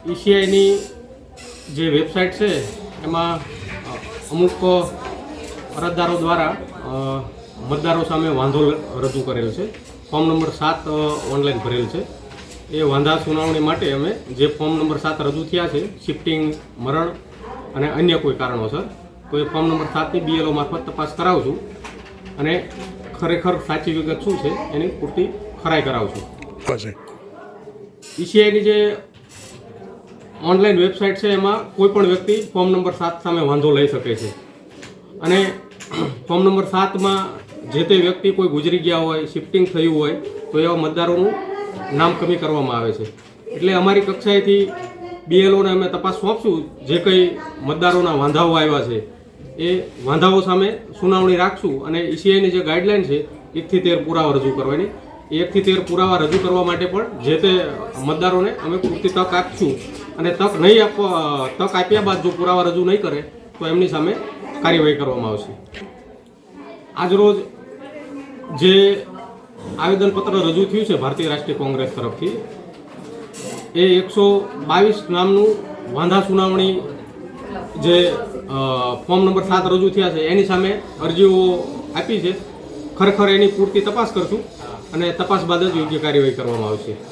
ઈસીઆઈની જે વેબસાઇટ છે એમાં અમુક અરજદારો દ્વારા મતદારો સામે વાંધો રજૂ કરેલ છે. ફોર્મ નંબર 7 ઓનલાઈન ભરેલ છે. એ વાંધા સુનાવણી માટે અમે જે ફોર્મ નંબર 7 રજૂ થયા છે, શિફ્ટિંગ, મરણ અને અન્ય કોઈ કારણોસર, તો એ ફોર્મ નંબર 7ની બીએલઓ મારફત તપાસ કરાવું છું અને ખરેખર સાચી વિગત શું છે એની પૂરતી ખરાઈ કરાવું છું. ઈસીઆઈની જે ઓનલાઈન વેબસાઇટ છે એમાં કોઈ પણ વ્યક્તિ ફોર્મ નંબર 7 સામે વાંધો લઈ શકે છે અને ફોર્મ નંબર 7માં જે તે વ્યક્તિ કોઈ ગુજરી ગયા હોય, શિફ્ટિંગ થયું હોય તો એવા મતદારોનું નામ કમી કરવામાં આવે છે. એટલે અમારી કક્ષાએથી બીએલઓને અમે તપાસ સોંપશું. જે કંઈ મતદારોના વાંધાઓ આવ્યા છે એ વાંધાઓ સામે સુનાવણી રાખશું અને ઈસીઆઈની જે ગાઈડલાઈન છે 1 થી 13 પુરાવા રજૂ કરવાની, એ 1 થી 13 પુરાવા રજૂ કરવા માટે પણ જે તે મતદારોને અમે પૂરતી તક આપશું અને તક આપ્યા બાદ જો પુરાવા રજૂ નહીં કરે તો એમની સામે કાર્યવાહી કરવામાં આવશે. આજરોજ જે આવેદનપત્ર રજૂ થયું છે ભારતીય રાષ્ટ્રીય કોંગ્રેસ તરફથી, એ 122 નામનું વાંધા સુનાવણી જે ફોર્મ નંબર 7 રજૂ થયા છે એની સામે અરજીઓ આપી છે. ખરેખર એની પૂરતી તપાસ કરશું અને તપાસ બાદ જ યોગ્ય કાર્યવાહી કરવામાં આવશે.